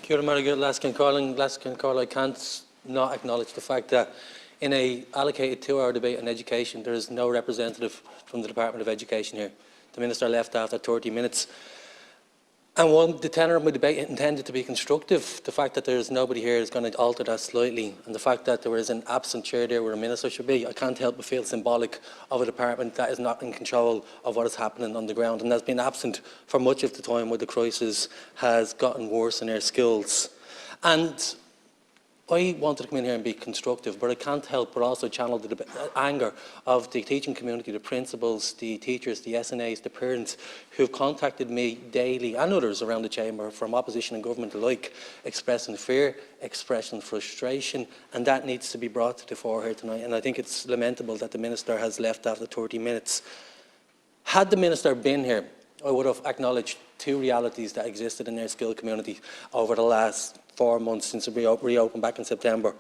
Kia ora, Margaret Laskin-Carl. I can't not acknowledge the fact that in a allocated 2-hour debate on education, there is no representative from the Department of Education here. The Minister left after 30 minutes. And the tenor of my debate intended to be constructive. The fact that there is nobody here is going to alter that slightly. And the fact that there is an absent chair there where a minister should be, I can't help but feel symbolic of a department that is not in control of what is happening on the ground and has been absent for much of the time where the crisis has gotten worse in our schools. And I wanted to come in here and be constructive, but I can't help but also channel the anger of the teaching community, the principals, the teachers, the SNAs, the parents who have contacted me daily and others around the chamber from opposition and government alike, expressing fear, expressing frustration, and that needs to be brought to the fore here tonight. And I think it's lamentable that the Minister has left after 30 minutes. Had the Minister been here, I would have acknowledged two realities that existed in our school community over the last 4 months since we reopened back in September.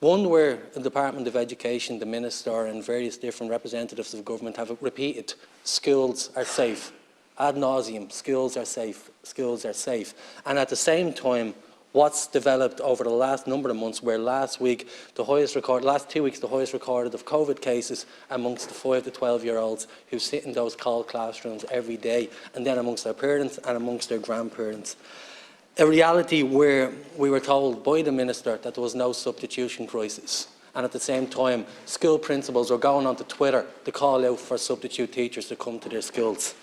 One where the Department of Education, the Minister and various different representatives of government have repeated schools are safe. Ad nauseum, schools are safe, schools are safe. And at the same time, what's developed over the last number of months, where last 2 weeks, the highest recorded of COVID cases amongst the 5 to 12-year-olds who sit in those cold classrooms every day, and then amongst their parents and amongst their grandparents. A reality where we were told by the Minister that there was no substitution crisis. And at the same time, school principals were going onto Twitter to call out for substitute teachers to come to their schools.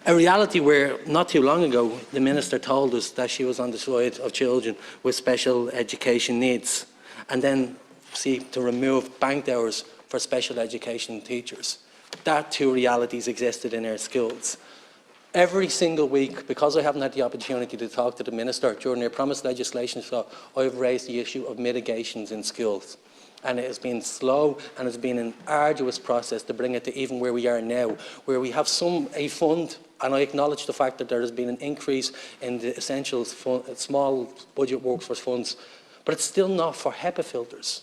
A reality where, not too long ago, the Minister told us that she was on the side of children with special education needs, and then seek to remove banked hours for special education teachers. That two realities existed in our schools. Every single week, because I haven't had the opportunity to talk to the Minister during their promised legislation, so I've raised the issue of mitigations in schools. And it has been slow and it's been an arduous process to bring it to even where we are now, where we have a fund, and I acknowledge the fact that there has been an increase in the essentials small budget workforce funds, but it's still not for HEPA filters.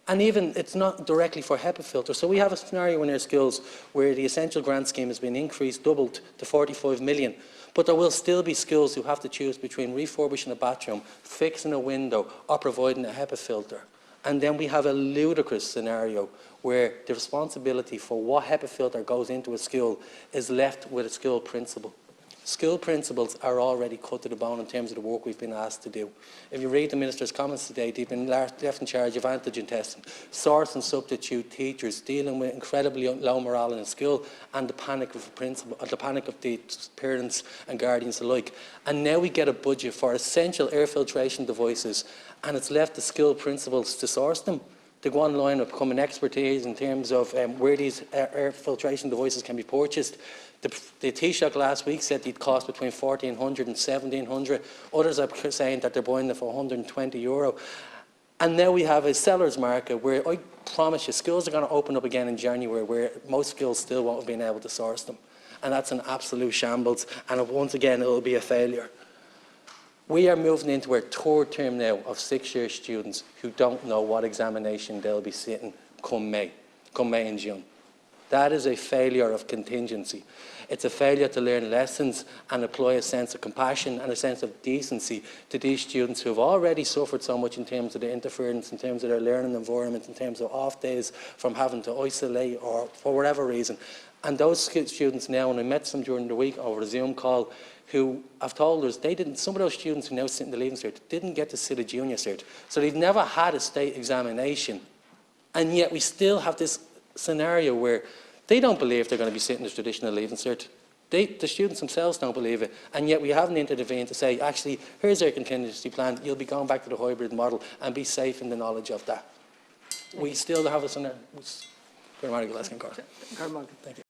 And even it's not directly for HEPA filters. So we have a scenario in our schools where the essential grant scheme has been increased, doubled to 45 million. But there will still be schools who have to choose between refurbishing a bathroom, fixing a window, or providing a HEPA filter. And then we have a ludicrous scenario where the responsibility for what HEPA filter goes into a school is left with a school principal. School principals are already cut to the bone in terms of the work we've been asked to do. If you read the Minister's comments today, they've been left in charge of antigen testing, source and substitute teachers, dealing with incredibly low morale in school, and the panic of the parents and guardians alike. And now we get a budget for essential air filtration devices, and it's left the school principals to source them, to go online and become an expertise in terms of where these air filtration devices can be purchased. The Taoiseach last week said they'd cost between €1,400 and €1,700. Others are saying that they're buying them for €120. And now we have a seller's market where I promise you schools are going to open up again in January, where most schools still won't have been able to source them. And that's an absolute shambles. And once again, it will be a failure. We are moving into our third term now of 6-year students who don't know what examination they'll be sitting come May and June. That is a failure of contingency. It's a failure to learn lessons and apply a sense of compassion and a sense of decency to these students who have already suffered so much in terms of their interference, in terms of their learning environment, in terms of off days from having to isolate or for whatever reason. And those students now, and I met some during the week over a Zoom call, who have told us some of those students who now sit in the Leaving Cert didn't get to sit a junior cert. So they've never had a state examination. And yet we still have this scenario where they don't believe they're going to be sitting the traditional Leaving Cert. The students themselves don't believe it, and yet we haven't intervened to say, actually, here's our contingency plan, you'll be going back to the hybrid model and be safe in the knowledge of that. We still have a scenario. Thank you.